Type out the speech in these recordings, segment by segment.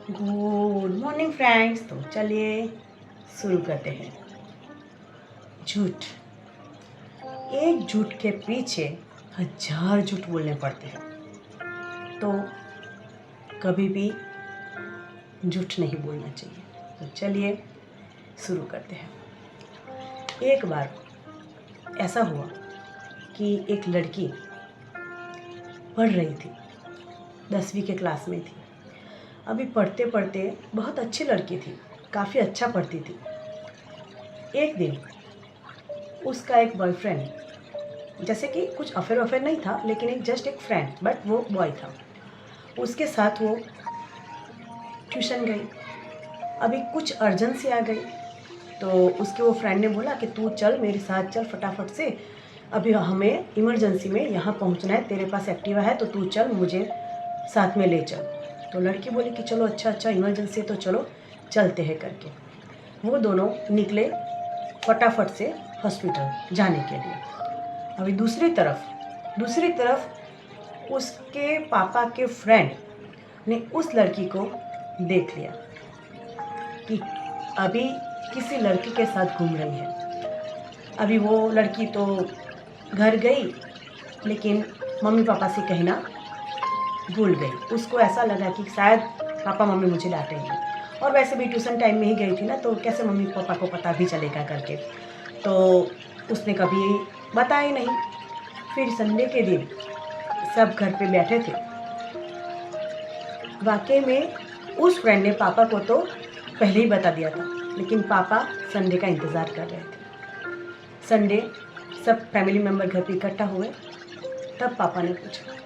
Good morning friends. तो चलिए शुरू करते हैं। झूठ। एक झूठ के पीछे हजार झूठ बोलने पड़ते हैं, तो कभी भी झूठ नहीं बोलना चाहिए। तो चलिए शुरू करते हैं। एक बार ऐसा हुआ कि एक लड़की पढ़ रही थी, 10वीं के क्लास में थी। अभी पढ़ते पढ़ते बहुत अच्छी लड़की थी, काफ़ी अच्छा पढ़ती थी। एक दिन उसका एक बॉयफ्रेंड, जैसे कि कुछ अफेयर नहीं था, लेकिन एक फ्रेंड, बट वो बॉय था, उसके साथ वो ट्यूशन गई। अभी कुछ अर्जेंसी आ गई, तो उसके वो फ्रेंड ने बोला कि तू चल मेरे साथ, चल फटाफट से, अभी हमें इमरजेंसी में यहाँ पहुँचना है, तेरे पास एक्टिवा है तो तू चल, मुझे साथ में ले चल। तो लड़की बोली कि चलो अच्छा इमरजेंसी, तो चलो चलते हैं करके वो दोनों निकले फटाफट से हॉस्पिटल जाने के लिए। अभी दूसरी तरफ उसके पापा के फ्रेंड ने उस लड़की को देख लिया कि अभी किसी लड़की के साथ घूम रही है। अभी वो लड़की तो घर गई, लेकिन मम्मी पापा से कहना भूल गई। उसको ऐसा लगा कि शायद पापा मम्मी मुझे डांटेंगे, और वैसे भी ट्यूशन टाइम में ही गई थी ना, तो कैसे मम्मी पापा को पता भी चलेगा करके, तो उसने कभी बताया ही नहीं। फिर संडे के दिन सब घर पे बैठे थे। वाकई में उस फ्रेंड ने पापा को तो पहले ही बता दिया था, लेकिन पापा संडे का इंतज़ार कर रहे थे। संडे सब फैमिली मेम्बर घर पे इकट्ठा हुए, तब पापा ने पूछा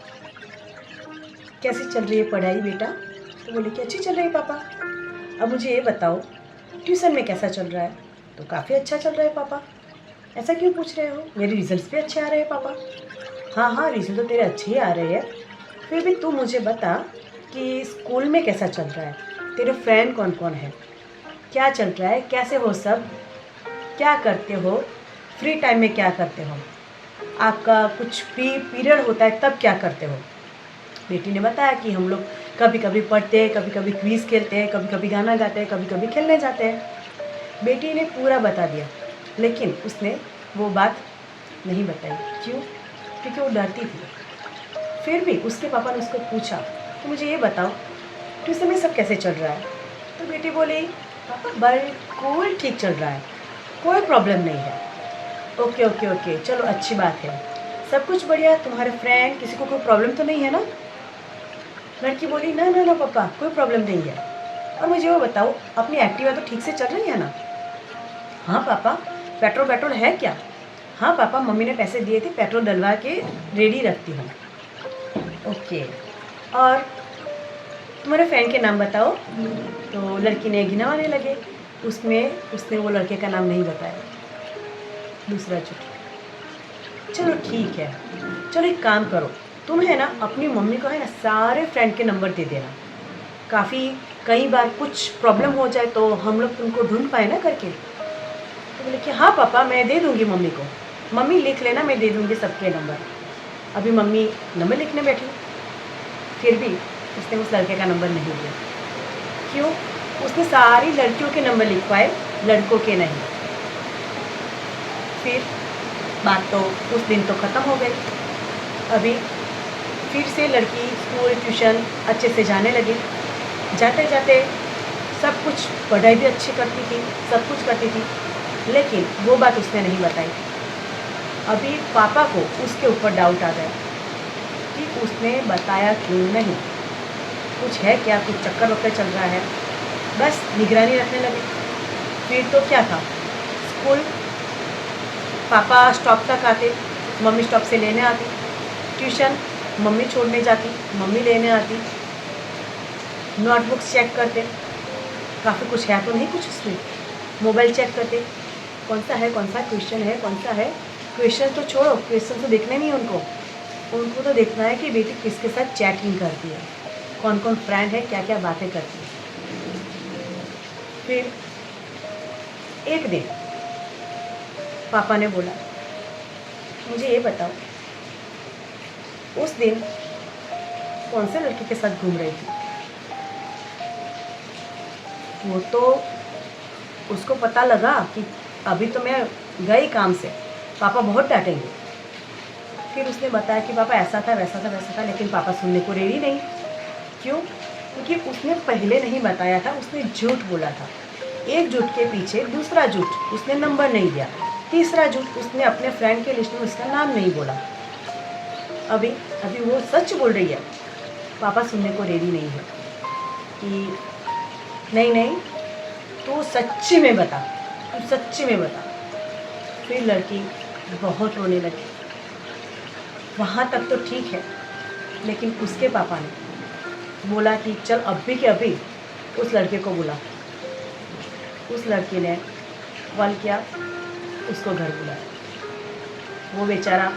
कैसी चल रही है पढ़ाई बेटा? तो बोले कि अच्छी चल रही है पापा। अब मुझे ये बताओ ट्यूशन में कैसा चल रहा है? तो काफ़ी अच्छा चल रहा है पापा। ऐसा क्यों पूछ रहे हो? मेरे रिजल्ट्स भी अच्छे आ रहे हैं पापा। हाँ रिजल्ट तो तेरे अच्छे ही आ रहे हैं, फिर भी तू मुझे बता कि स्कूल में कैसा चल रहा है, तेरे फ्रेंड कौन कौन है, क्या चल रहा है, कैसे हो सब, क्या करते हो, फ्री टाइम में क्या करते हो, आपका कुछ फ्री पीरियड होता है तब क्या करते हो? बेटी ने बताया कि हम लोग कभी कभी पढ़ते हैं, कभी कभी क्विज़ खेलते हैं, कभी कभी गाना गाते हैं, कभी कभी खेलने जाते हैं। बेटी ने पूरा बता दिया, लेकिन उसने वो बात नहीं बताई। क्यों? क्योंकि वो डरती थी। फिर भी उसके पापा ने उसको पूछा तो मुझे ये बताओ ट्यूशन में सब कैसे चल रहा है? तो बेटी बोली पापा बिल्कुल ठीक चल रहा है, कोई प्रॉब्लम नहीं है। ओके ओके ओके, चलो अच्छी बात है, सब कुछ बढ़िया। तुम्हारे फ्रेंड किसी को कोई प्रॉब्लम तो नहीं है ना? लड़की बोली ना ना ना पापा, कोई प्रॉब्लम नहीं है। और मुझे वो बताओ अपनी एक्टिवा तो ठीक से चल रही है ना? हाँ पापा, पेट्रोल है क्या? हाँ पापा, मम्मी ने पैसे दिए थे, पेट्रोल डलवा के रेडी रखती हूँ। ओके, और तुम्हारे फ्रेंड के नाम बताओ। तो लड़की ने गिनवाने लगे, उसने वो लड़के का नाम नहीं बताया। दूसरा झूठ। चलो ठीक है, चलो एक काम करो, तुम है ना अपनी मम्मी को है ना सारे फ्रेंड के नंबर दे देना, कई बार कुछ प्रॉब्लम हो जाए तो हम लोग तुमको ढूंढ पाए ना करके। तो बोले कि हाँ पापा मैं दे दूँगी मम्मी को, मम्मी लिख लेना, मैं दे दूँगी सबके नंबर। अभी मम्मी नंबर लिखने बैठी, फिर भी उसने उस लड़के का नंबर नहीं दिया। क्यों? उसने सारी लड़कियों के नंबर लिखवाए, लड़कों के नहीं। फिर बात तो उस दिन तो ख़त्म हो गई। अभी फिर से लड़की स्कूल ट्यूशन अच्छे से जाने लगी। जाते जाते सब कुछ, पढ़ाई भी अच्छी करती थी, सब कुछ करती थी, लेकिन वो बात उसने नहीं बताई। अभी पापा को उसके ऊपर डाउट आ गया कि उसने बताया क्यों नहीं, कुछ है क्या, कुछ चक्कर वक्कर चल रहा है। बस निगरानी रखने लगे। फिर तो क्या था, स्कूल पापा स्टॉप तक आते, मम्मी स्टॉप से लेने आती, ट्यूशन मम्मी छोड़ने जाती, मम्मी लेने आती, नोटबुक्स चेक करते, काफ़ी कुछ है तो नहीं कुछ उसमें, मोबाइल चेक करते, कौन सा क्वेश्चन है, कौन सा है। क्वेश्चन तो छोड़ो, क्वेश्चन तो देखने नहीं उनको तो देखना है कि बेटी किसके साथ चैटिंग करती है, कौन कौन फ्रेंड है, क्या क्या बातें करती है। फिर एक दिन पापा ने बोला मुझे ये बताओ उस दिन कौन से लड़के के साथ घूम रही थी? वो तो उसको पता लगा कि अभी तो मैं गई काम से, पापा बहुत डांटेंगे। फिर उसने बताया कि पापा ऐसा था वैसा था वैसा था, लेकिन पापा सुनने को रेडी नहीं। क्यों? क्योंकि उसने पहले नहीं बताया था, उसने झूठ बोला था। एक झूठ के पीछे दूसरा झूठ, उसने नंबर नहीं दिया। तीसरा झूठ, उसने अपने फ्रेंड के लिस्ट में उसका नाम नहीं बोला। अभी अभी वो सच बोल रही है, पापा सुनने को रेडी नहीं है कि नहीं नहीं तो सच्ची में बता, तू सच्ची में बता। फिर लड़की बहुत रोने लगी। वहाँ तक तो ठीक है, लेकिन उसके पापा ने बोला कि चल अभी के अभी उस लड़के को बुला। उस लड़की ने कॉल किया, उसको घर बुलाया। वो बेचारा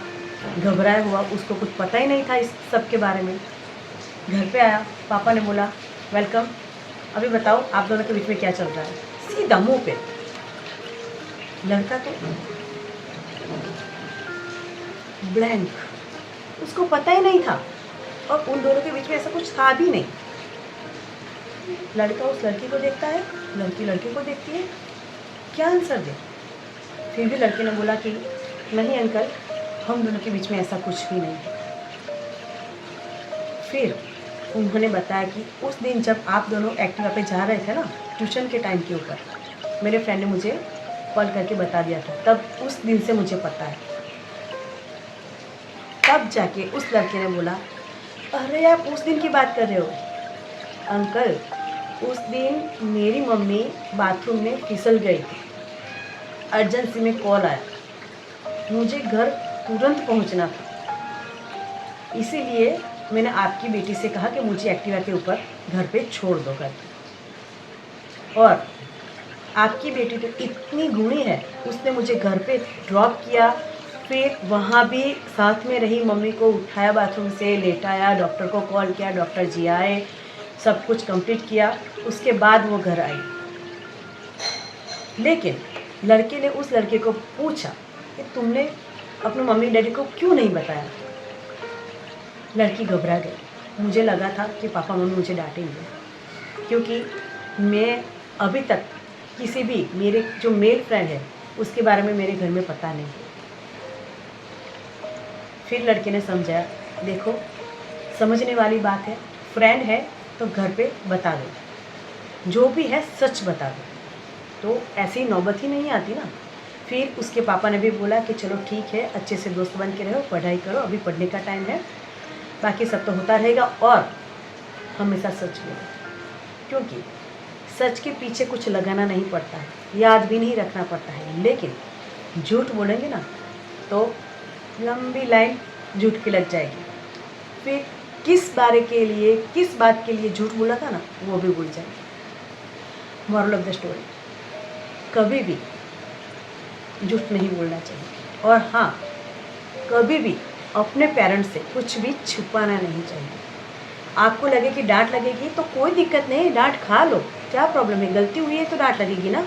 घबराया हुआ, उसको कुछ पता ही नहीं था इस सब के बारे में। घर पे आया, पापा ने बोला वेलकम, अभी बताओ आप दोनों के बीच में क्या चल रहा है। सीधा मुंह पे। लड़का तो ब्लैंक, उसको पता ही नहीं था, और उन दोनों के बीच में ऐसा कुछ था भी नहीं। लड़का उस लड़की को देखता है, लड़की लड़के को देखती है, क्या आंसर दे। फिर भी लड़के ने बोला कि नहीं अंकल, हम दोनों के बीच में ऐसा कुछ भी नहीं है। फिर उन्होंने बताया कि उस दिन जब आप दोनों एक्टिवा पे जा रहे थे ना, ट्यूशन के टाइम के ऊपर, मेरे फ्रेंड ने मुझे कॉल करके बता दिया था, तब उस दिन से मुझे पता है। तब जाके उस लड़के ने बोला अरे आप उस दिन की बात कर रहे हो अंकल, उस दिन मेरी मम्मी बाथरूम में फिसल गई थी, अर्जेंसी में कॉल आया, मुझे घर तुरंत पहुंचना था, इसीलिए मैंने आपकी बेटी से कहा कि मुझे एक्टिवा के ऊपर घर पे छोड़ दो करके। और आपकी बेटी तो इतनी गुणी है, उसने मुझे घर पे ड्रॉप किया, फिर वहाँ भी साथ में रही, मम्मी को उठाया बाथरूम से, लेटाया, डॉक्टर को कॉल किया, डॉक्टर जी आए, सब कुछ कंप्लीट किया, उसके बाद वो घर आई। लेकिन लड़के ने उस लड़के को पूछा कि तुमने अपने मम्मी डैडी को क्यों नहीं बताया। लड़की घबरा गई। मुझे लगा था कि पापा मम्मी मुझे डांटेंगे, क्योंकि मैं अभी तक किसी भी मेरे जो मेल फ्रेंड है उसके बारे में मेरे घर में पता नहीं। फिर लड़के ने समझाया, देखो समझने वाली बात है, फ्रेंड है तो घर पे बता दो, जो भी है सच बता दो, तो ऐसी नौबत ही नहीं आती ना। फिर उसके पापा ने भी बोला कि चलो ठीक है, अच्छे से दोस्त बन के रहो, पढ़ाई करो, अभी पढ़ने का टाइम है, बाकी सब तो होता रहेगा, और हमेशा सच बोलो, क्योंकि सच के पीछे कुछ लगाना नहीं पड़ता है, याद भी नहीं रखना पड़ता है। लेकिन झूठ बोलेंगे ना तो लंबी लाइन झूठ की लग जाएगी, फिर किस बात के लिए झूठ बोला था ना वो भी भूल जाएगी। मॉरल ऑफ द स्टोरी, कभी भी झूठ नहीं बोलना चाहिए, और हाँ कभी भी अपने पेरेंट्स से कुछ भी छुपाना नहीं चाहिए। आपको लगे कि डांट लगेगी तो कोई दिक्कत नहीं, डांट खा लो, क्या प्रॉब्लम है, गलती हुई है तो डांट लगेगी ना,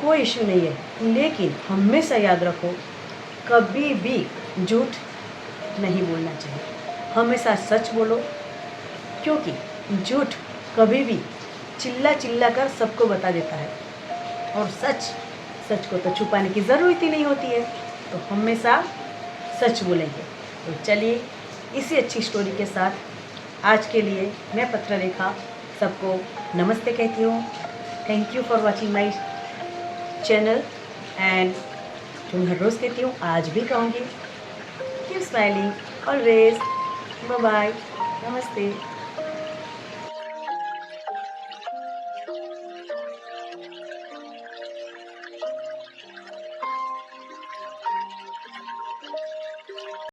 कोई इश्यू नहीं है। लेकिन हमेशा याद रखो, कभी भी झूठ नहीं बोलना चाहिए, हमेशा सच बोलो, क्योंकि झूठ कभी भी चिल्ला चिल्ला कर सबको बता देता है, और सच को तो छुपाने की ज़रूरत ही नहीं होती है, तो हमेशा सच बोलेंगे। तो चलिए इसी अच्छी स्टोरी के साथ आज के लिए मैं पत्ररेखा सबको नमस्ते कहती हूँ। Thank you for watching my channel, and जो मैं हर रोज़ कहती हूँ आज भी कहूँगी, keep smiling always, bye bye, नमस्ते।